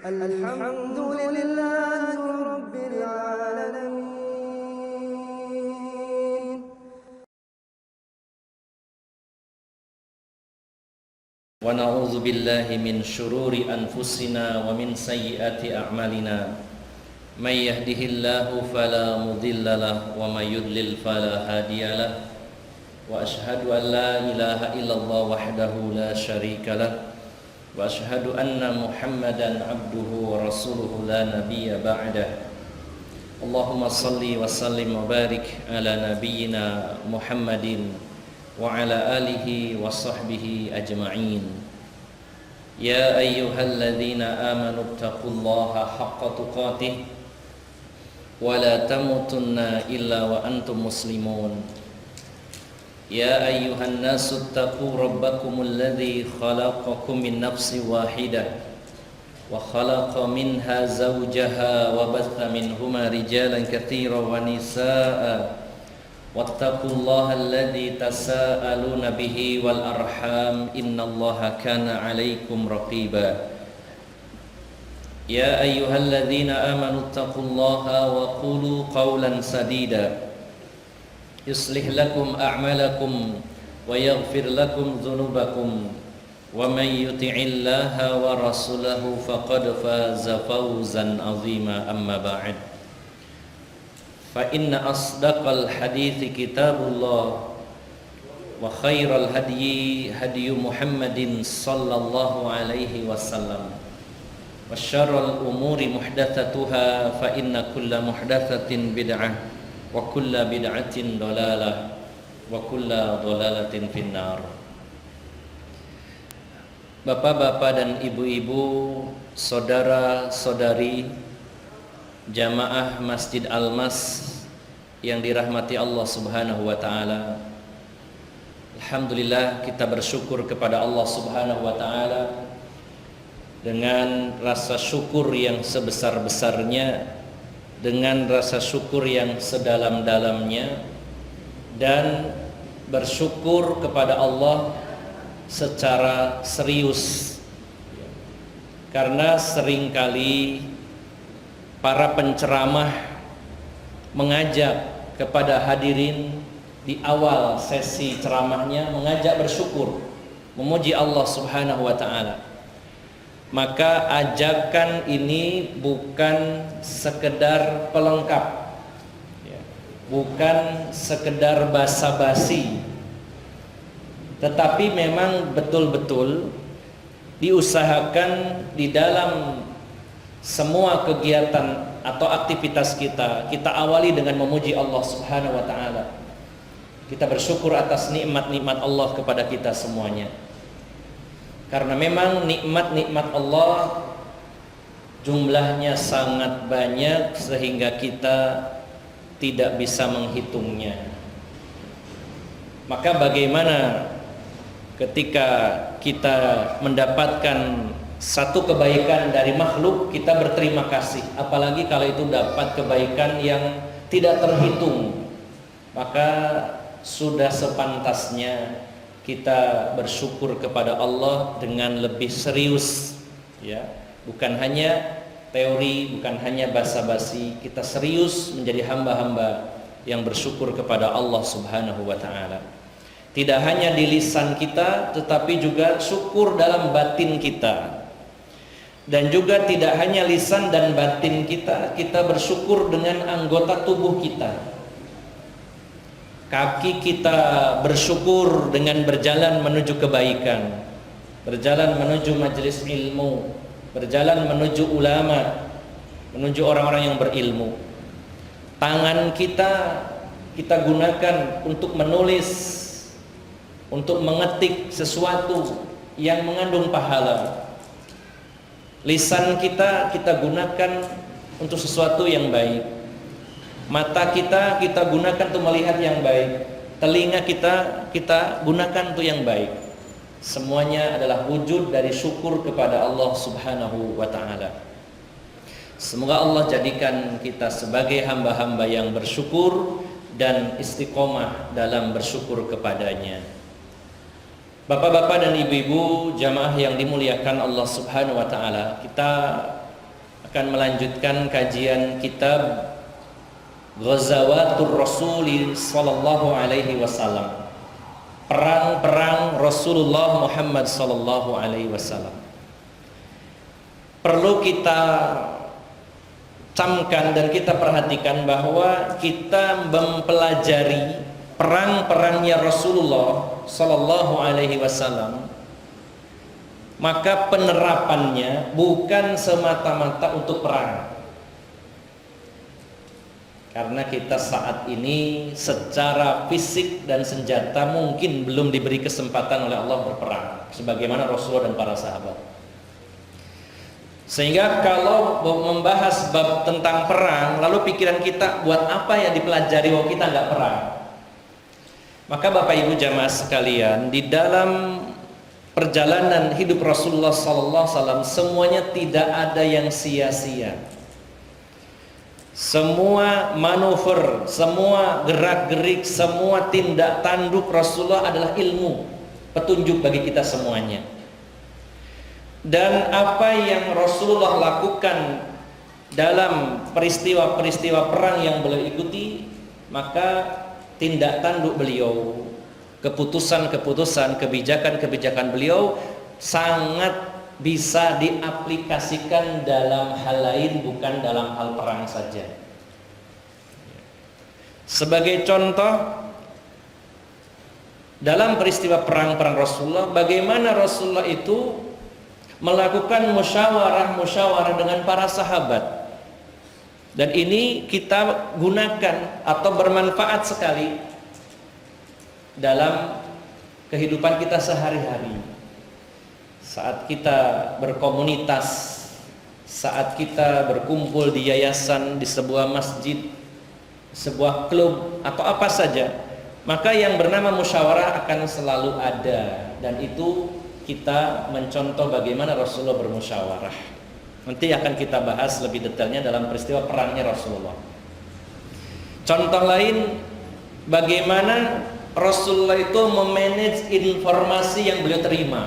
الحمد لله رب العالمين. ونعوذ بالله من شرور أنفسنا ومن سيئات أعمالنا من يهده الله فلا مضل له ومن يضلل فلا هادي له وأشهد أن لا إله إلا الله وحده لا شريك له وأشهد أن محمدا عبده ورسوله لا نبي بعده اللهم صل وسلم وبارك على نبينا محمد وعلى آله وصحبه أجمعين يا أيها الذين آمنوا اتقوا الله حق تقاته ولا تموتن إلا وأنتم مسلمون يا أيها الناس اتقوا ربكم الذي خلقكم من نفس واحدة وخلق منها زوجها وبث منهما رجالا كثيرا ونساء واتقوا الله الذي تساءلون به والأرحام إن الله كان عليكم رقيبا يا أيها الذين آمنوا اتقوا الله وقولوا قولا سديدا يصلح لكم أعمالكم ويغفر لكم ذنوبكم ومن يطع الله ورسوله فقد فاز فوزا عظيما أما بعد فإن أصدق الحديث كتاب الله وخير الهدي هدي محمد صلى الله عليه وسلم وشر الأمور محدثاتها فإن كل محدثة بدعة وكل بدعة ضلالة وكل ضلالة في النار. Bapak-bapak dan ibu-ibu, saudara-saudari jamaah Masjid Al-Mas yang dirahmati Allah Subhanahu wa taala. Alhamdulillah, kita bersyukur kepada Allah Subhanahu wa taala dengan rasa syukur yang sebesar-besarnya, dengan rasa syukur yang sedalam-dalamnya, dan bersyukur kepada Allah secara serius, karena seringkali para penceramah mengajak kepada hadirin di awal sesi ceramahnya, mengajak bersyukur, memuji Allah Subhanahu wa ta'ala. Maka ajakan ini bukan sekedar pelengkap, bukan sekedar basa-basi, tetapi memang betul-betul diusahakan di dalam semua kegiatan atau aktivitas kita, kita awali dengan memuji Allah Subhanahu wa ta'ala. Kita bersyukur atas nikmat-nikmat Allah kepada kita semuanya. Karena memang nikmat-nikmat Allah jumlahnya sangat banyak sehingga kita tidak bisa menghitungnya. Maka bagaimana ketika kita mendapatkan satu kebaikan dari makhluk, kita berterima kasih. Apalagi kalau itu dapat kebaikan yang tidak terhitung, maka sudah sepantasnya kita bersyukur kepada Allah dengan lebih serius, ya, bukan hanya teori, bukan hanya basa-basi. Kita serius menjadi hamba-hamba yang bersyukur kepada Allah Subhanahu wa ta'ala. Tidak hanya di lisan kita, tetapi juga syukur dalam batin kita. Dan juga tidak hanya lisan dan batin kita, kita bersyukur dengan anggota tubuh kita. Kaki kita bersyukur dengan berjalan menuju kebaikan, berjalan menuju majelis ilmu, berjalan menuju ulama, menuju orang-orang yang berilmu. Tangan kita gunakan untuk menulis, untuk mengetik sesuatu yang mengandung pahala. Lisan kita gunakan untuk sesuatu yang baik. Mata kita gunakan untuk melihat yang baik. Telinga kita gunakan untuk yang baik. Semuanya adalah wujud dari syukur kepada Allah Subhanahu wa ta'ala. Semoga Allah jadikan kita sebagai hamba-hamba yang bersyukur dan istiqomah dalam bersyukur kepadanya. Bapak-bapak dan ibu-ibu jamaah yang dimuliakan Allah Subhanahu wa ta'ala, kita akan melanjutkan kajian kitab Ghazawatur Rasul sallallahu alaihi wasallam. Perang-perang Rasulullah Muhammad sallallahu alaihi wasallam. Perlu kita camkan dan kita perhatikan bahwa kita mempelajari perang-perangnya Rasulullah sallallahu alaihi wasallam, maka penerapannya bukan semata-mata untuk perang. Karena kita saat ini secara fisik dan senjata mungkin belum diberi kesempatan oleh Allah berperang sebagaimana Rasulullah dan para sahabat. Sehingga kalau membahas bab tentang perang, lalu pikiran kita buat apa yang dipelajari kalau kita nggak perang? Maka Bapak Ibu jamaah sekalian, di dalam perjalanan hidup Rasulullah SAW semuanya tidak ada yang sia-sia. Semua manuver, semua gerak-gerik, semua tindak tanduk Rasulullah adalah ilmu, petunjuk bagi kita semuanya. Dan apa yang Rasulullah lakukan dalam peristiwa-peristiwa perang yang beliau ikuti, maka tindak tanduk beliau, keputusan-keputusan, kebijakan-kebijakan beliau sangat bisa diaplikasikan dalam hal lain, bukan dalam hal perang saja. Sebagai contoh, dalam peristiwa perang-perang Rasulullah, bagaimana Rasulullah itu melakukan musyawarah dengan para sahabat. Dan ini kita gunakan atau bermanfaat sekali dalam kehidupan kita sehari-hari. Saat kita berkomunitas, saat kita berkumpul di yayasan, di sebuah masjid, sebuah klub atau apa saja, maka yang bernama musyawarah akan selalu ada. Dan itu kita mencontoh bagaimana Rasulullah bermusyawarah. Nanti akan kita bahas lebih detailnya dalam peristiwa perangnya Rasulullah. Contoh lain, bagaimana Rasulullah itu memanage informasi yang beliau terima.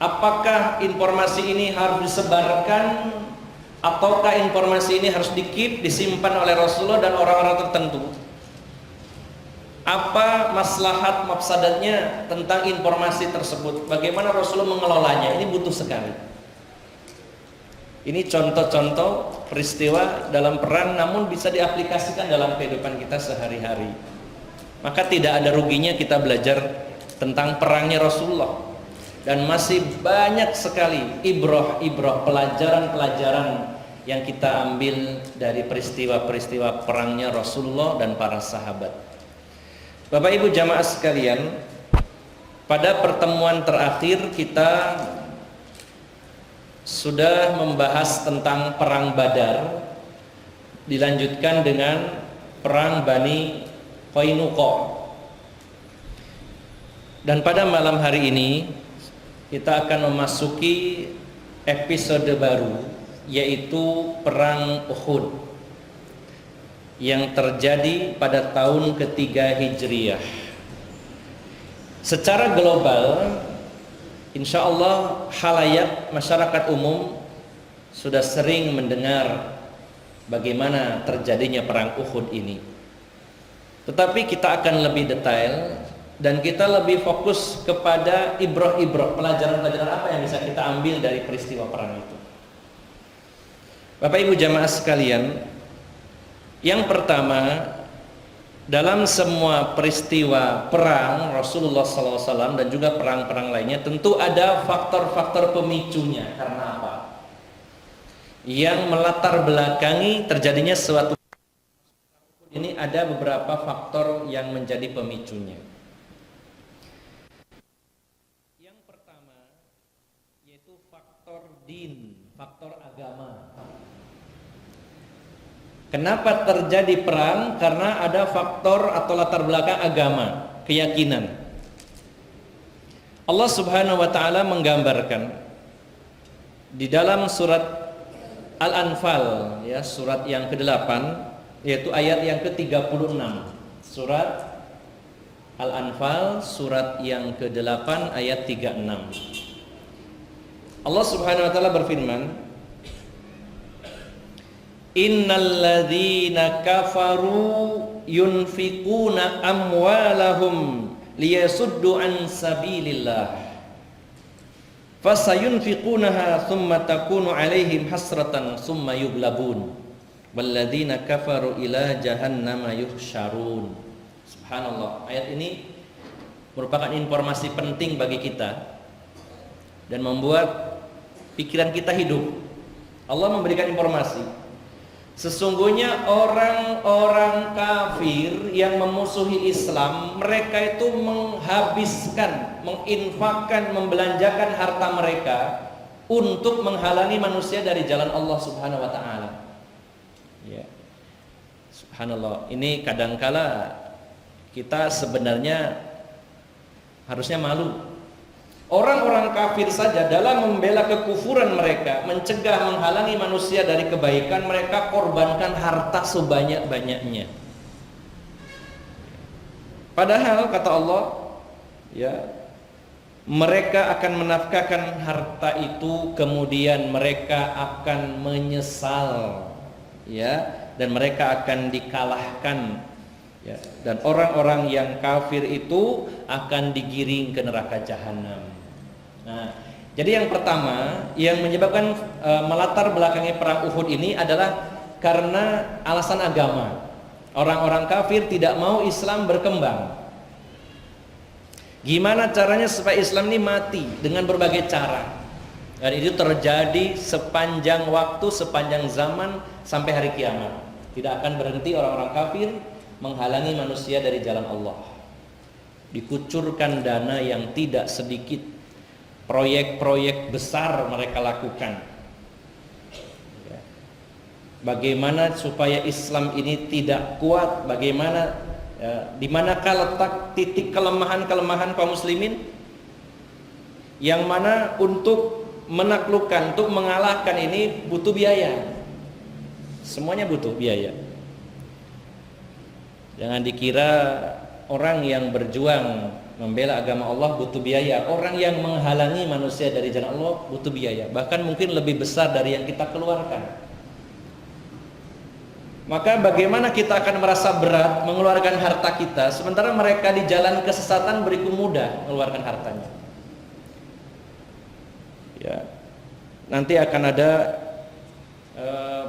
Apakah informasi ini harus disebarkan, ataukah informasi ini harus disimpan oleh Rasulullah dan orang-orang tertentu? Apa maslahat mafsadatnya tentang informasi tersebut? Bagaimana Rasulullah mengelolanya? Ini butuh sekali. Ini contoh-contoh peristiwa dalam perang, namun bisa diaplikasikan dalam kehidupan kita sehari-hari. Maka tidak ada ruginya kita belajar tentang perangnya Rasulullah. Dan masih banyak sekali ibrah-ibrah, pelajaran-pelajaran yang kita ambil dari peristiwa-peristiwa perangnya Rasulullah dan para sahabat. Bapak Ibu jamaah sekalian, pada pertemuan terakhir kita sudah membahas tentang perang Badar, dilanjutkan dengan perang Bani Qainuqa. Dan pada malam hari ini kita akan memasuki episode baru, yaitu perang Uhud yang terjadi pada tahun ketiga Hijriyah. Secara global, insya Allah khalayak masyarakat umum sudah sering mendengar bagaimana terjadinya perang Uhud ini. Tetapi kita akan lebih detail dan kita lebih fokus kepada ibrah-ibrah, pelajaran-pelajaran apa yang bisa kita ambil dari peristiwa perang itu. Bapak Ibu jamaah sekalian, yang pertama, dalam semua peristiwa perang Rasulullah SAW dan juga perang-perang lainnya tentu ada faktor-faktor pemicunya. Karena apa? Yang melatar belakangi terjadinya suatu ini ada beberapa faktor yang menjadi pemicunya. Yang pertama yaitu faktor din, faktor agama. Kenapa terjadi perang? Karena ada faktor atau latar belakang agama, keyakinan. Allah Subhanahu wa taala menggambarkan di dalam surat Al-Anfal, ya, surat yang ke-8, yaitu ayat yang ke-36. Surat Al-Anfal surat yang ke-8 ayat 36. Allah Subhanahu wa taala berfirman, innalladzina kafaru yunfikuna amwalahum liyasuddu an sabilillah fasayunfiqunaha thumma takunu alaihim hasratan thumma yughlabun walladzina kafaru ila jahannama yuhsyarun. Subhanallah, ayat ini merupakan informasi penting bagi kita dan membuat pikiran kita hidup. Allah memberikan informasi, sesungguhnya orang-orang kafir yang memusuhi Islam, mereka itu menghabiskan, menginfakkan, membelanjakan harta mereka untuk menghalangi manusia dari jalan Allah Subhanahu wa taala. Ya. Subhanallah, ini kadangkala kita sebenarnya harusnya malu. Orang-orang kafir saja dalam membela kekufuran mereka, mencegah, menghalangi manusia dari kebaikan, mereka korbankan harta sebanyak-banyaknya. Padahal kata Allah, ya, mereka akan menafkahkan harta itu, kemudian mereka akan menyesal, ya, dan mereka akan dikalahkan, ya, dan orang-orang yang kafir itu akan digiring ke neraka jahanam. Nah, jadi yang pertama yang menyebabkan melatar belakangi perang Uhud ini adalah karena alasan agama. Orang-orang kafir tidak mau Islam berkembang. Gimana caranya supaya Islam ini mati? Dengan berbagai cara. Dan itu terjadi sepanjang waktu, sepanjang zaman sampai hari kiamat. Tidak akan berhenti orang-orang kafir menghalangi manusia dari jalan Allah. Dikucurkan dana yang tidak sedikit, proyek-proyek besar mereka lakukan. Bagaimana supaya Islam ini tidak kuat? Bagaimana, di manakah letak titik kelemahan-kelemahan kaum muslimin? Yang mana untuk menaklukkan, untuk mengalahkan ini butuh biaya. Semuanya butuh biaya. Jangan dikira orang yang berjuang membela agama Allah butuh biaya. Orang yang menghalangi manusia dari jalan Allah butuh biaya, bahkan mungkin lebih besar dari yang kita keluarkan. Maka bagaimana kita akan merasa berat mengeluarkan harta kita, sementara mereka di jalan kesesatan berikut mudah mengeluarkan hartanya. Ya, nanti akan ada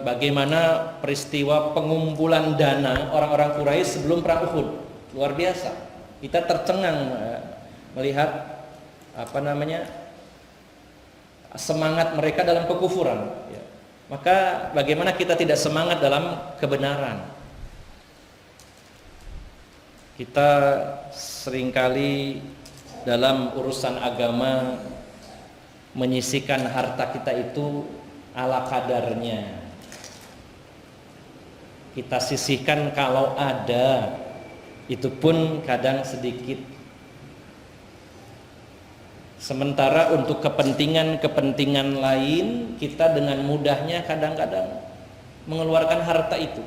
bagaimana peristiwa pengumpulan dana orang-orang Quraisy sebelum perang Uhud. Luar biasa. Kita tercengang melihat semangat mereka dalam kekufuran. Ya. Maka bagaimana kita tidak semangat dalam kebenaran? Kita seringkali dalam urusan agama menyisihkan harta kita itu ala kadarnya. Kita sisihkan kalau ada, itu pun kadang sedikit. Sementara untuk kepentingan-kepentingan lain, kita dengan mudahnya kadang-kadang mengeluarkan harta itu.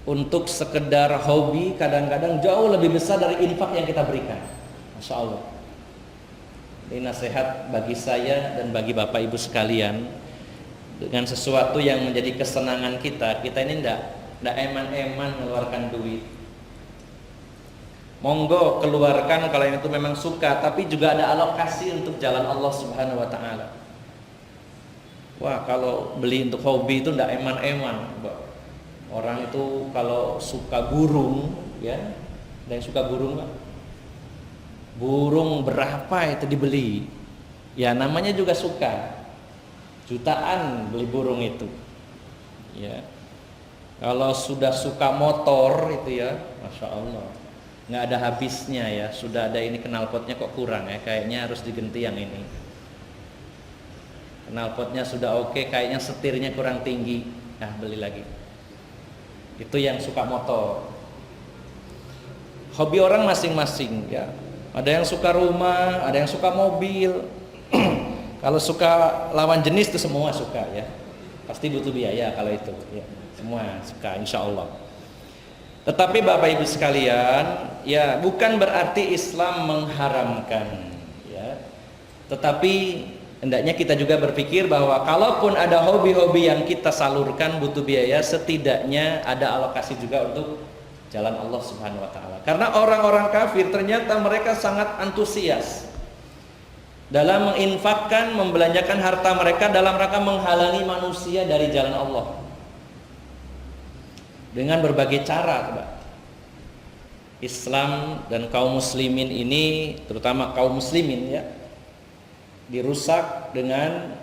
Untuk sekedar hobi kadang-kadang jauh lebih besar dari infak yang kita berikan. Masya Allah. Ini nasihat bagi saya dan bagi Bapak Ibu sekalian. Dengan sesuatu yang menjadi kesenangan kita ini tidak eman-eman mengeluarkan duit. Monggo keluarkan kalau yang itu memang suka, tapi juga ada alokasi untuk jalan Allah Subhanahu wa taala. Wah, kalau beli untuk hobi itu tidak eman-eman. Orang itu kalau suka burung, ya, ada yang suka burung, Pak. Burung berapa itu dibeli? Ya namanya juga suka. Jutaan beli burung itu. Ya. Kalau sudah suka motor itu ya, Masya Allah, nggak ada habisnya ya. Sudah ada ini knalpotnya kok kurang ya, kayaknya harus diganti yang ini. Knalpotnya sudah oke, kayaknya setirnya kurang tinggi, nah beli lagi. Itu yang suka motor. Hobi orang masing-masing ya. Ada yang suka rumah, ada yang suka mobil. Kalau suka lawan jenis itu semua suka ya. Pasti butuh biaya kalau itu ya. Semua suka insya Allah. Tetapi Bapak Ibu sekalian, ya bukan berarti Islam mengharamkan ya. Tetapi hendaknya kita juga berpikir bahwa kalaupun ada hobi-hobi yang kita salurkan butuh biaya, setidaknya ada alokasi juga untuk jalan Allah Subhanahu wa taala. Karena orang-orang kafir ternyata mereka sangat antusias dalam menginfakkan, membelanjakan harta mereka dalam rangka menghalangi manusia dari jalan Allah. Dengan berbagai cara, coba. Islam dan kaum muslimin ini, terutama kaum muslimin ya, dirusak dengan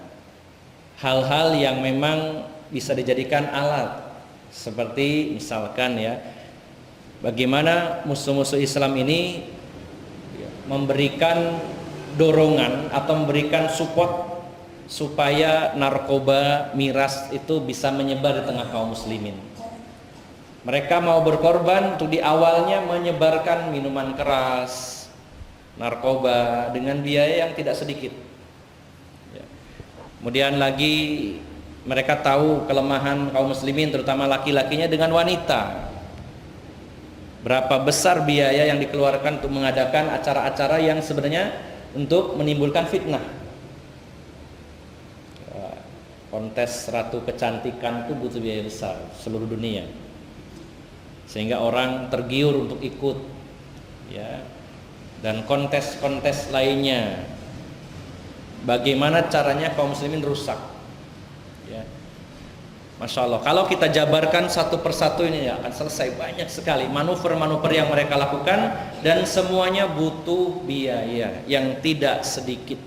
hal-hal yang memang bisa dijadikan alat. Seperti misalkan ya, bagaimana musuh-musuh Islam ini memberikan dorongan atau memberikan support supaya narkoba, miras itu bisa menyebar di tengah kaum muslimin. Mereka mau berkorban untuk di awalnya menyebarkan minuman keras, narkoba dengan biaya yang tidak sedikit. Kemudian lagi mereka tahu kelemahan kaum muslimin terutama laki-lakinya dengan wanita. Berapa besar biaya yang dikeluarkan untuk mengadakan acara-acara yang sebenarnya untuk menimbulkan fitnah. Kontes ratu kecantikan itu butuh biaya besar seluruh dunia, sehingga orang tergiur untuk ikut ya. Dan kontes-kontes lainnya, bagaimana caranya kaum muslimin rusak ya. Masya Allah, kalau kita jabarkan satu persatu ini ya akan selesai. Banyak sekali manuver-manuver yang mereka lakukan, dan semuanya butuh biaya yang tidak sedikit.